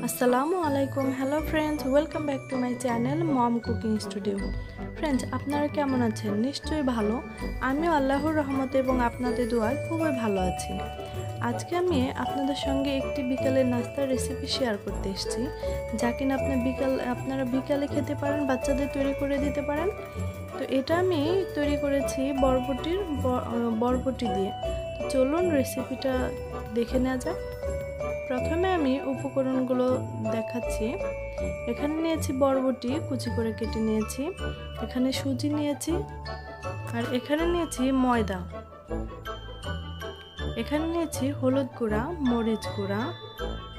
আসসালামু আলাইকুম। Hello friends, welcome back to my channel mom cooking studio. Friends, আপনারা কেমন আছেন? নিশ্চয়ই ভালো। আমিও আল্লাহর রহমতে এবং আপনাদের দোয়ায় খুবই ভালো আছি। আজকে আমি আপনাদের সঙ্গে একটি বিকালের নাস্তার রেসিপি শেয়ার করতে এসেছি, যা কিনা আপনারা বিকালে খেতে পারেন, বাচ্চাদের তৈরি করে দিতে পারেন। তো এটা আমি তৈরি করেছি বরবটি দিয়ে। তো চলুন রেসিপিটা দেখে নেওয়া যাক। প্রথমে আমি উপকরণগুলো দেখাচ্ছি। এখানে নিয়েছি বরবটি, কুচি করে কেটে নিয়েছি। এখানে সুজি নিয়েছি, আর এখানে নিয়েছি ময়দা। এখানে নিয়েছি হলুদ গুঁড়া, মরিচ গুঁড়া,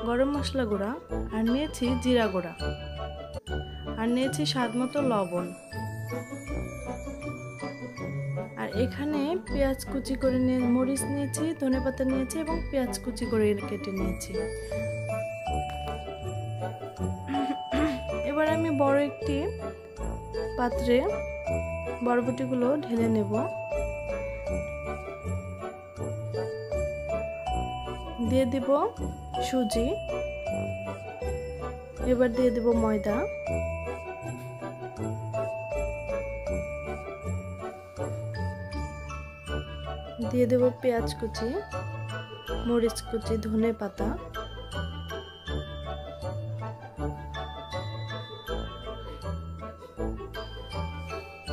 গরম মশলা গুঁড়া, আর নিয়েছি জিরা গুঁড়া, আর নিয়েছি স্বাদমতো লবণ। আর এখানে পেঁয়াজ কুচি করে মরিচ নিয়েছি, ধনেপাতা নিয়েছি এবং পেঁয়াজ কুচি করে কেটে নিয়েছি। এবার আমি বড় একটি পাত্রে বরবটিগুলো ঢেলে নেব। দিয়ে দেব সুজি, এবার দিয়ে দেব ময়দা, দিয়ে দেব পেঁয়াজ কুচি, মরিচ কুচি, ধনে পাতা,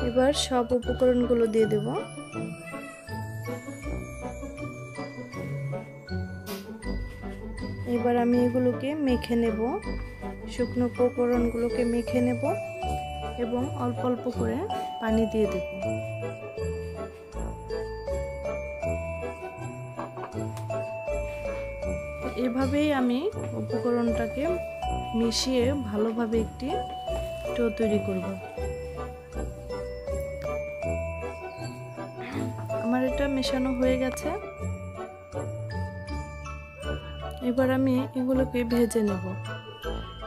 এবার সব উপকরণগুলো দিয়ে দেব। এবার আমি এগুলোকে মেখে নেব, শুকনো উপকরণগুলোকে মেখে নেব এবং অল্প অল্প করে পানি দিয়ে দেব। এভাবেই আমি উপকরণটাকে মিশিয়ে ভালোভাবে একটি ডো তৈরি করব। আমার এটা মেশানো হয়ে গেছে। এবার আমি এগুলোকে ভেজে নেব।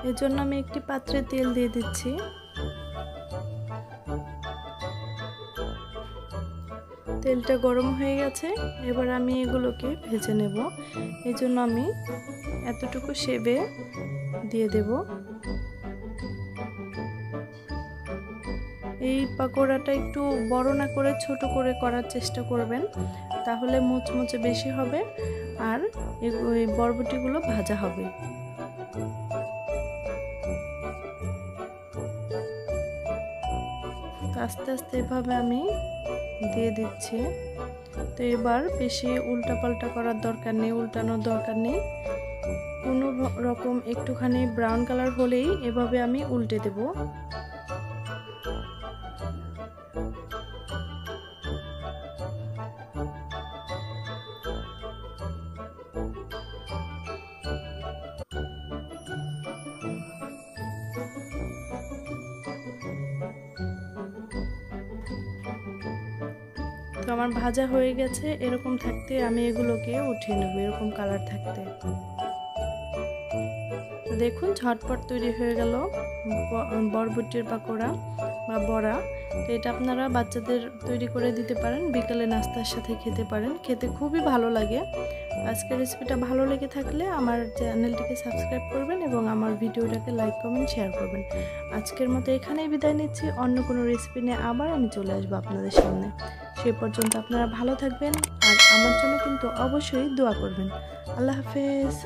এর জন্য আমি একটি পাত্রে তেল দিয়ে দিচ্ছি। তেলটা গরম হয়ে গেছে। এবার আমি এগুলোকে ভেজে নেব। এই জন্য আমি এতটুকু সেবে দিয়ে দেব। এই পাকোড়াটা একটু বড় না করে ছোট করে করার চেষ্টা করবেন, তাহলে মুচমুচে বেশি হবে আর এই বরবটিগুলো ভাজা হবে। আস্তে আস্তে এভাবে আমি দিয়ে দিচ্ছি। তো এবার বেশি উল্টাপাল্টা করার দরকার নেই, উল্টানোর দরকার নেই। কোনো রকম একটুখানি ব্রাউন কালার হলেই এভাবে আমি উল্টে দেব। তো আমার ভাজা হয়ে গেছে। এরকম থাকতে আমি এগুলোকে উঠিয়ে নেব, এরকম কালার থাকতে। তো দেখুন, ঝটপট তৈরি হয়ে গেল বরবটির পাকোড়া বা বড়া। তো এটা আপনারা বাচ্চাদের তৈরি করে দিতে পারেন, বিকালে নাস্তার সাথে খেতে পারেন, খেতে খুবই ভালো লাগে। আজকের রেসিপিটা ভালো লেগে থাকলে আমার চ্যানেলটিকে সাবস্ক্রাইব করবেন এবং আমার ভিডিওটাকে লাইক কমেন্ট শেয়ার করবেন। আজকের মতো এখানেই বিদায় নিচ্ছি। অন্য কোনো রেসিপি নিয়ে আবার আমি চলে আসবো আপনাদের সামনে। সে পর্যন্ত আপনারা ভালো থাকবেন আর আমার জন্য কিন্তু অবশ্যই দোয়া করবেন। আল্লাহ হাফেজ।